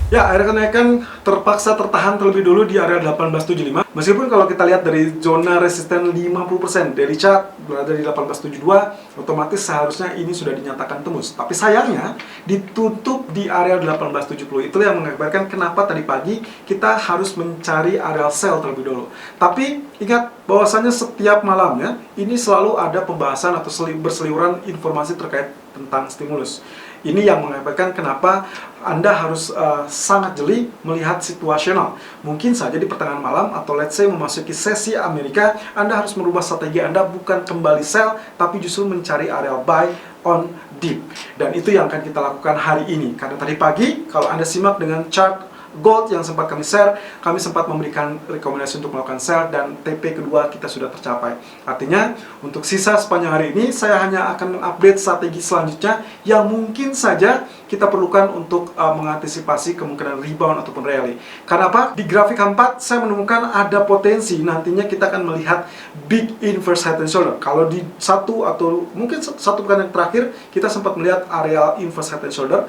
Ya, area kenaikan terpaksa tertahan terlebih dulu di area 1875. Meskipun kalau kita lihat dari zona resisten 50%, daily chart berada di 1872, otomatis seharusnya ini sudah dinyatakan tembus. Tapi sayangnya ditutup di area 1870. Itulah yang mengakibatkan kenapa tadi pagi kita harus mencari area sell terlebih dulu. Tapi ingat bahwasanya setiap malamnya ini selalu ada pembahasan atau berseliweran informasi terkait tentang stimulus. Ini yang mengakibatkan kenapa Anda harus sangat jeli melihat situasional. Mungkin saja di pertengahan malam atau let's say memasuki sesi Amerika, Anda harus merubah strategi Anda, bukan kembali sell, tapi justru mencari area buy on dip. Dan itu yang akan kita lakukan hari ini. Karena tadi pagi, kalau Anda simak dengan chart gold yang sempat kami share, kami sempat memberikan rekomendasi untuk melakukan sell dan TP kedua kita sudah tercapai. Artinya, untuk sisa sepanjang hari ini, saya hanya akan mengupdate strategi selanjutnya yang mungkin saja kita perlukan untuk mengantisipasi kemungkinan rebound ataupun rally. Karena apa? Di grafik 4, saya menemukan ada potensi nantinya kita akan melihat big inverse head and shoulder. Kalau di satu atau mungkin satu pekan yang terakhir, kita sempat melihat area inverse head and shoulder,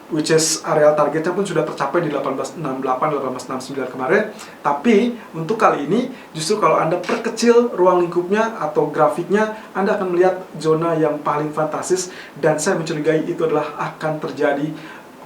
which is area targetnya pun sudah tercapai di 1868, 1869 kemarin. Tapi untuk kali ini justru kalau Anda perkecil ruang lingkupnya atau grafiknya, Anda akan melihat zona yang paling fantastis, dan saya mencurigai itu adalah akan terjadi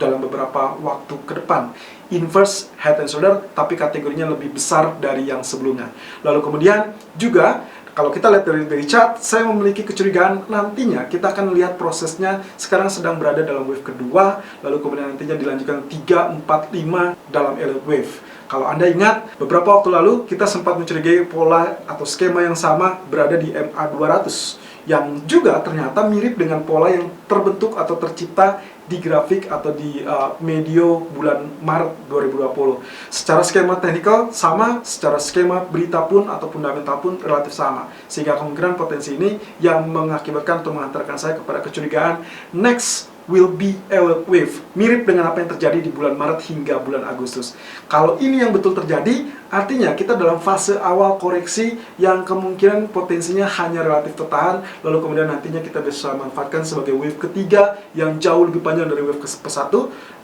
dalam beberapa waktu ke depan. Inverse head and shoulder, tapi kategorinya lebih besar dari yang sebelumnya. Lalu kemudian juga kalau kita lihat dari chart, saya memiliki kecurigaan nantinya kita akan melihat prosesnya sekarang sedang berada dalam wave kedua, lalu kemudian nantinya dilanjutkan 3, 4, 5 dalam elite wave. Kalau Anda ingat, beberapa waktu lalu kita sempat mencurigai pola atau skema yang sama berada di MA200, yang juga ternyata mirip dengan pola yang terbentuk atau tercipta di grafik atau di medio bulan Maret 2020. Secara skema teknikal sama, secara skema berita pun atau fundamental pun relatif sama. Sehingga kemungkinan potensi ini yang mengakibatkan atau mengantarkan saya kepada kecurigaan next will be a wave, mirip dengan apa yang terjadi di bulan Maret hingga bulan Agustus. Kalau ini yang betul terjadi, artinya kita dalam fase awal koreksi yang kemungkinan potensinya hanya relatif tertahan, lalu kemudian nantinya kita bisa manfaatkan sebagai wave ketiga yang jauh lebih panjang dari wave ke-1,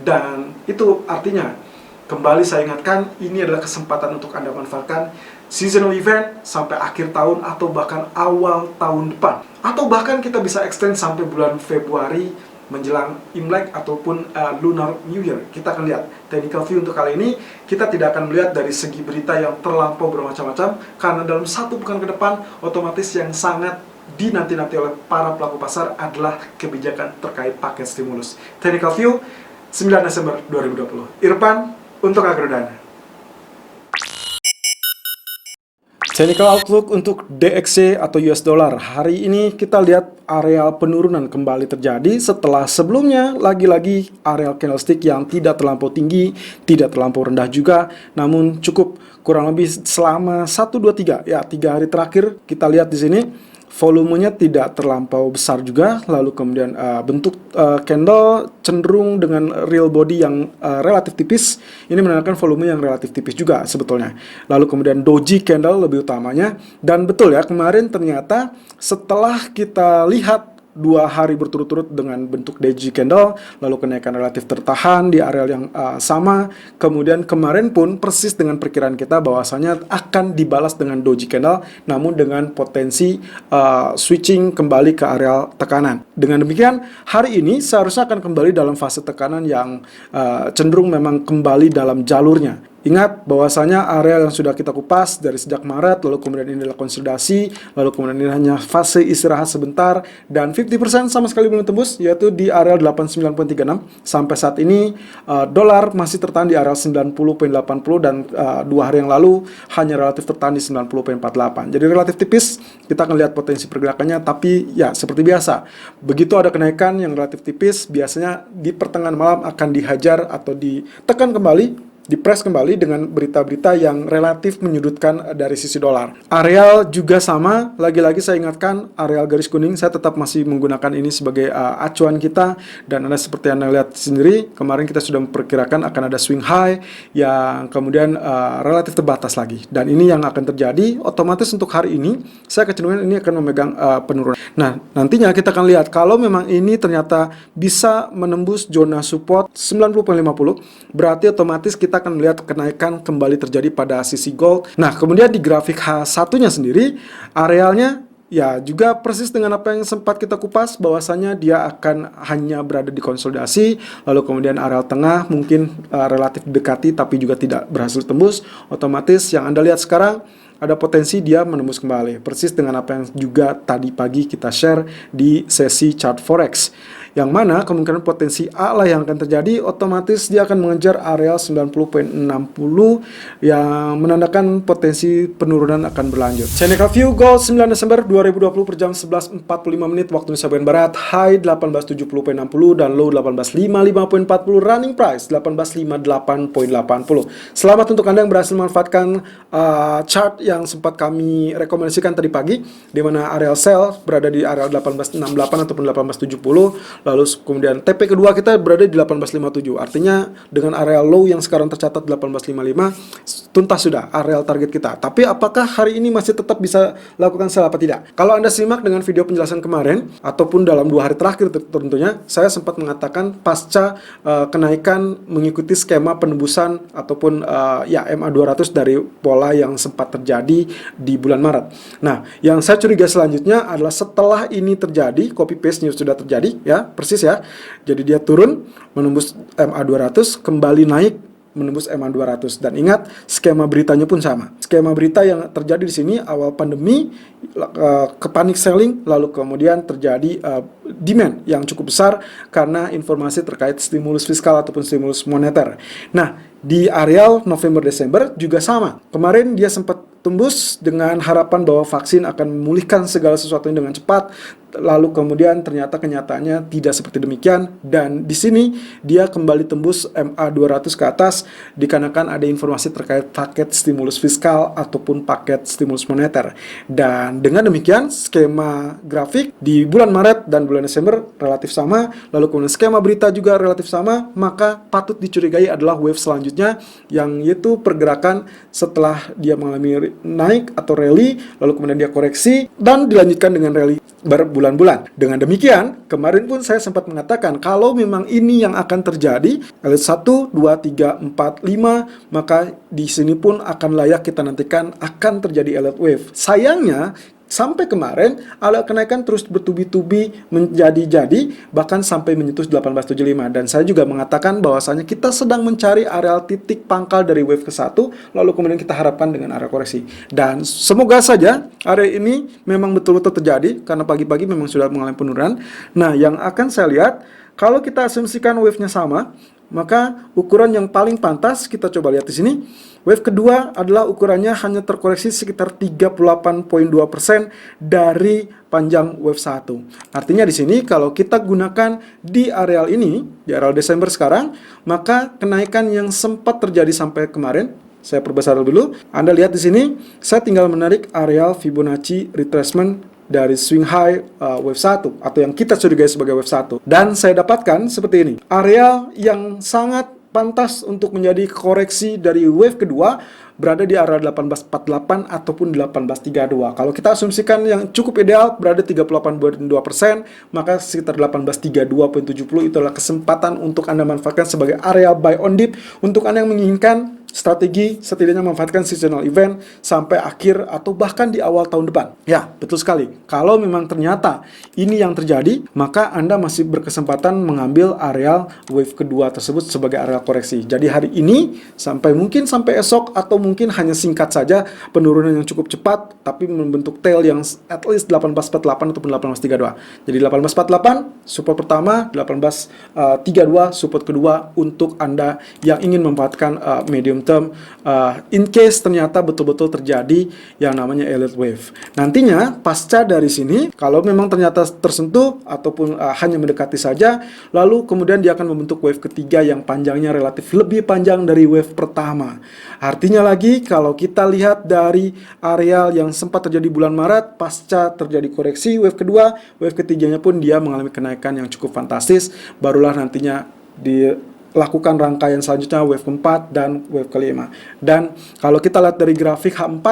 dan itu artinya, kembali saya ingatkan, ini adalah kesempatan untuk Anda manfaatkan seasonal event sampai akhir tahun atau bahkan awal tahun depan. Atau bahkan kita bisa extend sampai bulan Februari menjelang Imlek ataupun Lunar New Year. Kita akan lihat technical view untuk kali ini. Kita tidak akan melihat dari segi berita yang terlampau bermacam-macam, karena dalam satu pekan ke depan otomatis yang sangat dinanti-nanti oleh para pelaku pasar adalah kebijakan terkait paket stimulus. Technical view 9 Desember 2020. Irfan untuk Agrodana. Technical outlook untuk DXY atau US dollar. Hari ini kita lihat areal penurunan kembali terjadi setelah sebelumnya lagi-lagi areal candlestick yang tidak terlampau tinggi, tidak terlampau rendah juga, namun cukup kurang lebih selama 1 2 3 ya, 3 hari terakhir kita lihat di sini volumenya tidak terlampau besar juga, lalu kemudian bentuk candle cenderung dengan real body yang relatif tipis. Ini menandakan volume yang relatif tipis juga sebetulnya. Lalu kemudian doji candle lebih utamanya, dan betul ya, kemarin ternyata setelah kita lihat 2 hari berturut-turut dengan bentuk doji candle, lalu kenaikan relatif tertahan di area yang sama. Kemudian kemarin pun persis dengan perkiraan kita bahwasanya akan dibalas dengan doji candle, namun dengan potensi switching kembali ke area tekanan. Dengan demikian, hari ini seharusnya akan kembali dalam fase tekanan yang cenderung memang kembali dalam jalurnya. Ingat bahwasanya area yang sudah kita kupas dari sejak Maret, lalu kemudian ini adalah konsolidasi, lalu kemudian ini hanya fase istirahat sebentar, dan 50% sama sekali belum tembus, yaitu di area 89.36. Sampai saat ini dolar masih tertahan di area 90.80, dan 2 hari yang lalu hanya relatif tertahan di 90.48. Jadi relatif tipis, kita akan lihat potensi pergerakannya, tapi ya seperti biasa, begitu ada kenaikan yang relatif tipis, biasanya di pertengahan malam akan dihajar atau ditekan kembali dipres kembali dengan berita-berita yang relatif menyudutkan dari sisi dolar. Areal juga sama, lagi-lagi saya ingatkan areal garis kuning saya tetap masih menggunakan ini sebagai acuan kita, dan Anda seperti Anda lihat sendiri, kemarin kita sudah memperkirakan akan ada swing high yang kemudian relatif terbatas lagi, dan ini yang akan terjadi otomatis untuk hari ini. Saya kecenderungan ini akan memegang penurunan. Nah, nantinya kita akan lihat kalau memang ini ternyata bisa menembus zona support 90.50, berarti otomatis kita akan melihat kenaikan kembali terjadi pada sisi gold. Nah, kemudian di grafik H1-nya sendiri, arealnya ya juga persis dengan apa yang sempat kita kupas, bahwasanya dia akan hanya berada di konsolidasi, lalu kemudian areal tengah mungkin relatif dekati tapi juga tidak berhasil tembus. Otomatis yang Anda lihat sekarang ada potensi dia menembus kembali, persis dengan apa yang juga tadi pagi kita share di sesi chart forex, yang mana kemungkinan potensi A lah yang akan terjadi. Otomatis dia akan mengejar area 90.60 yang menandakan potensi penurunan akan berlanjut. Technical view gold 9 Desember 2020 per jam 11.45 menit waktu Indonesia bagian barat, high 1870.60 dan low 1855.40, running price 1858.80. Selamat untuk Anda yang berhasil memanfaatkan chart yang sempat kami rekomendasikan tadi pagi, di mana area sell berada di area 1868 ataupun 1870. Lalu kemudian TP kedua kita berada di 1857. Artinya dengan area low yang sekarang tercatat 1855, tuntas sudah area target kita. Tapi apakah hari ini masih tetap bisa lakukan sell apa tidak? Kalau Anda simak dengan video penjelasan kemarin ataupun dalam 2 hari terakhir tentunya, saya sempat mengatakan pasca kenaikan mengikuti skema penembusan ataupun MA 200 dari pola yang sempat terjadi di bulan Maret. Nah, yang saya curiga selanjutnya adalah setelah ini terjadi, copy paste-nya sudah terjadi ya, persis ya. Jadi dia turun menembus MA 200, kembali naik menembus MA 200, dan ingat skema beritanya pun sama. Skema berita yang terjadi di sini awal pandemi ke panic selling, lalu kemudian terjadi demand yang cukup besar karena informasi terkait stimulus fiskal ataupun stimulus moneter. Nah, di areal November Desember juga sama. Kemarin dia sempat tembus dengan harapan bahwa vaksin akan memulihkan segala sesuatunya dengan cepat. Lalu kemudian ternyata kenyataannya tidak seperti demikian, dan di sini dia kembali tembus MA 200 ke atas dikarenakan ada informasi terkait paket stimulus fiskal ataupun paket stimulus moneter. Dan dengan demikian skema grafik di bulan Maret dan bulan Desember relatif sama, lalu kemudian skema berita juga relatif sama, maka patut dicurigai adalah wave selanjutnya, yang yaitu pergerakan setelah dia mengalami naik atau rally, lalu kemudian dia koreksi dan dilanjutkan dengan rally berbulan-bulan. Dengan demikian, kemarin pun saya sempat mengatakan kalau memang ini yang akan terjadi, elite 1, 2, 3, 4, 5, maka di sini pun akan layak kita nantikan akan terjadi elite wave. Sayangnya sampai kemarin ada kenaikan terus bertubi-tubi menjadi-jadi, bahkan sampai menyentuh 1875, dan saya juga mengatakan bahwasanya kita sedang mencari area titik pangkal dari wave ke-1, lalu kemudian kita harapkan dengan area koreksi, dan semoga saja area ini memang betul-betul terjadi karena pagi-pagi memang sudah mengalami penurunan. Nah, yang akan saya lihat kalau kita asumsikan wave-nya sama, maka ukuran yang paling pantas kita coba lihat di sini. Wave kedua adalah ukurannya hanya terkoreksi sekitar 38.2% dari panjang wave 1. Artinya di sini kalau kita gunakan di areal ini, di areal Desember sekarang, maka kenaikan yang sempat terjadi sampai kemarin, saya perbesar dulu. Anda lihat di sini, saya tinggal menarik areal Fibonacci retracement dari swing high wave 1 atau yang kita curigai sebagai wave 1, dan saya dapatkan seperti ini. Area yang sangat pantas untuk menjadi koreksi dari wave kedua berada di area 1848 ataupun 1832. Kalau kita asumsikan yang cukup ideal berada 38.2%, maka sekitar 1832.70 itulah kesempatan untuk Anda manfaatkan sebagai area buy on dip untuk Anda yang menginginkan strategi setidaknya memanfaatkan seasonal event sampai akhir atau bahkan di awal tahun depan. Ya, betul sekali. Kalau memang ternyata ini yang terjadi, maka Anda masih berkesempatan mengambil area wave kedua tersebut sebagai area koreksi. Jadi hari ini mungkin sampai esok, atau mungkin hanya singkat saja penurunan yang cukup cepat tapi membentuk tail yang at least 1848 ataupun 1832. Jadi 1848 support pertama, 1832 support kedua untuk Anda yang ingin memanfaatkan medium medium term in case ternyata betul-betul terjadi yang namanya Elliott wave. Nantinya pasca dari sini kalau memang ternyata tersentuh ataupun hanya mendekati saja, lalu kemudian dia akan membentuk wave ketiga yang panjangnya relatif lebih panjang dari wave pertama. Artinya lagi kalau kita lihat dari areal yang sempat terjadi bulan Maret, pasca terjadi koreksi wave kedua, wave ketiganya pun dia mengalami kenaikan yang cukup fantastis, barulah nantinya dilakukan rangkaian selanjutnya wave keempat dan wave kelima. Dan kalau kita lihat dari grafik H4,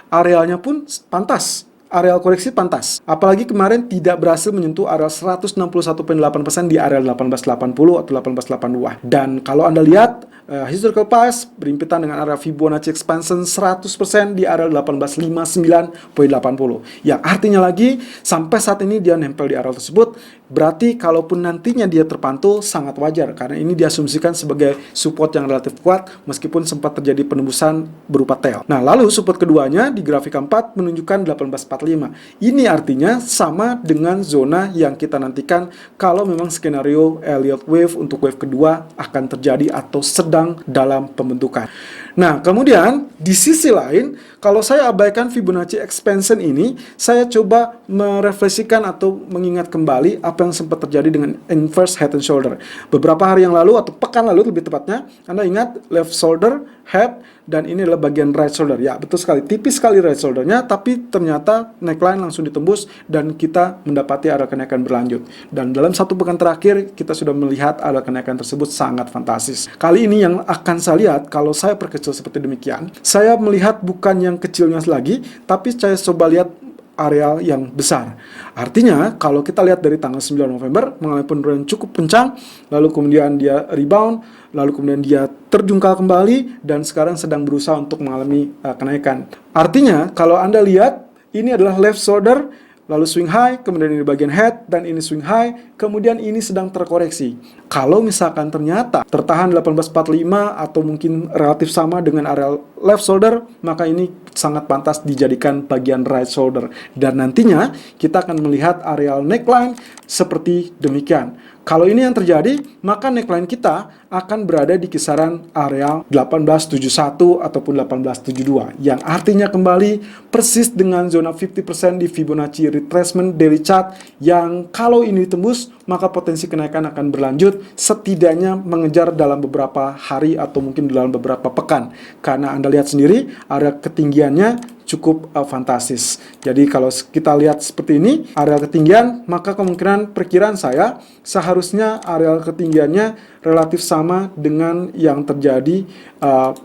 arealnya pun pantas. Areal koreksi pantas. Apalagi kemarin tidak berhasil menyentuh areal 161,8% di areal 1880 atau 1882. Dan kalau Anda lihat historical price berhimpitan dengan area Fibonacci expansion 100% di area 1859.80. Yang artinya lagi sampai saat ini dia nempel di area tersebut, berarti kalaupun nantinya dia terpantul sangat wajar karena ini diasumsikan sebagai support yang relatif kuat meskipun sempat terjadi penembusan berupa tail. Nah, lalu support keduanya di grafik 4 menunjukkan 1845. Ini artinya sama dengan zona yang kita nantikan kalau memang skenario Elliott wave untuk wave kedua akan terjadi atau sedang dalam pembentukan. Nah, kemudian di sisi lain, kalau saya abaikan Fibonacci expansion ini, saya coba merefleksikan atau mengingat kembali apa yang sempat terjadi dengan inverse head and shoulder. Beberapa hari yang lalu atau pekan lalu lebih tepatnya, Anda ingat left shoulder, head, dan ini adalah bagian right shoulder. Ya, betul sekali, tipis sekali right shouldernya, tapi ternyata neckline langsung ditembus dan kita mendapati arah kenaikan berlanjut. Dan dalam satu pekan terakhir, kita sudah melihat arah kenaikan tersebut sangat fantastis. Kali ini yang akan saya lihat, kalau saya perkecil seperti demikian, saya melihat bukan yang kecilnya lagi, tapi saya coba lihat areal yang besar. Artinya, kalau kita lihat dari tanggal 9 November, mengalami penurunan cukup kencang, lalu kemudian dia rebound, lalu kemudian dia terjungkal kembali, dan sekarang sedang berusaha untuk mengalami kenaikan. Artinya, kalau Anda lihat, ini adalah left shoulder, lalu swing high, kemudian ini bagian head, dan ini swing high, kemudian ini sedang terkoreksi. Kalau misalkan ternyata tertahan 1845 atau mungkin relatif sama dengan area left shoulder, maka ini sangat pantas dijadikan bagian right shoulder. Dan nantinya kita akan melihat areal neckline seperti demikian. Kalau ini yang terjadi, maka neckline kita akan berada di kisaran area 1871 ataupun 1872, yang artinya kembali persis dengan zona 50% di Fibonacci retracement daily chart, yang kalau ini ditembus, maka potensi kenaikan akan berlanjut setidaknya mengejar dalam beberapa hari atau mungkin dalam beberapa pekan. Karena Anda lihat sendiri, area ketinggiannya cukup fantastis. Jadi kalau kita lihat seperti ini, area ketinggian, maka kemungkinan perkiraan saya seharusnya area ketinggiannya relatif sama dengan yang terjadi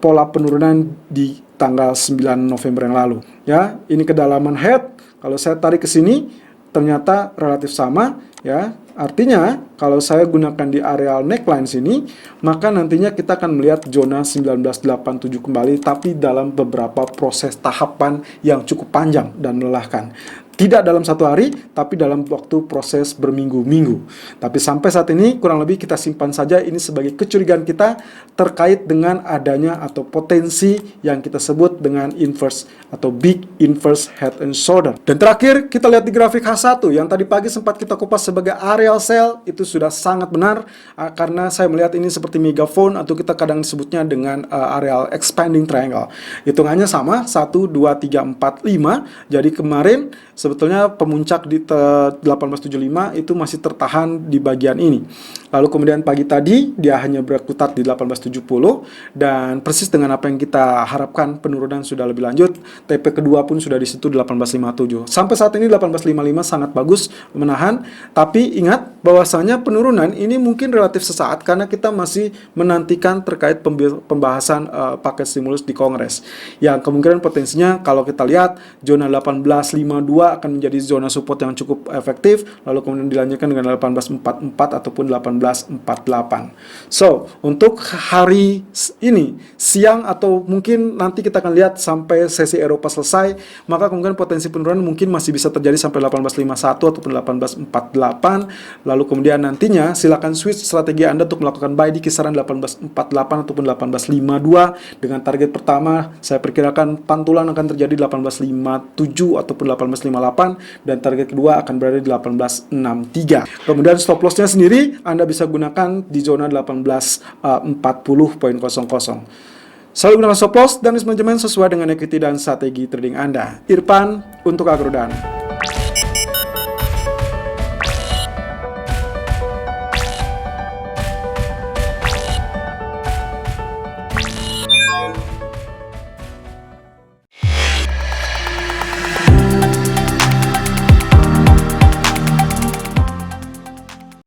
pola penurunan di tanggal 9 November yang lalu. Ya, ini kedalaman head. Kalau saya tarik ke sini, ternyata relatif sama. Ya, artinya kalau saya gunakan di areal neckline sini, maka nantinya kita akan melihat zona 1987 kembali, tapi dalam beberapa proses tahapan yang cukup panjang dan melelahkan. Tidak dalam satu hari, tapi dalam waktu proses berminggu-minggu. Tapi sampai saat ini, kurang lebih kita simpan saja ini sebagai kecurigaan kita terkait dengan adanya atau potensi yang kita sebut dengan inverse atau big inverse head and shoulder. Dan terakhir, kita lihat di grafik H1 yang tadi pagi sempat kita kupas sebagai areal sell, itu sudah sangat benar karena saya melihat ini seperti megaphone atau kita kadang disebutnya dengan areal expanding triangle. Hitungannya sama, 1, 2, 3, 4, 5. Jadi kemarin sebetulnya pemuncak di 1875 itu masih tertahan di bagian ini. Lalu kemudian pagi tadi dia hanya berkutat di 1870 dan persis dengan apa yang kita harapkan, penurunan sudah lebih lanjut. TP kedua pun sudah di situ 1857. Sampai saat ini 1855 sangat bagus menahan, tapi ingat bahwasanya penurunan ini mungkin relatif sesaat karena kita masih menantikan terkait pembahasan paket stimulus di Kongres. Yang kemungkinan potensinya kalau kita lihat zona 1852 akan menjadi zona support yang cukup efektif, lalu kemudian dilanjutkan dengan 1844 ataupun 1848. So, untuk hari ini, siang atau mungkin nanti kita akan lihat sampai sesi Eropa selesai, maka kemungkinan potensi penurunan mungkin masih bisa terjadi sampai 1851 ataupun 1848, lalu kemudian nantinya silakan switch strategi Anda untuk melakukan buy di kisaran 1848 ataupun 1852, dengan target pertama saya perkirakan pantulan akan terjadi 1857 ataupun 1858, dan target kedua akan berada di 1863. Kemudian stop lossnya sendiri Anda bisa gunakan di zona 1840.00. Selalu gunakan stop loss dan risk management sesuai dengan equity dan strategi trading Anda. Irfan untuk Agrodan.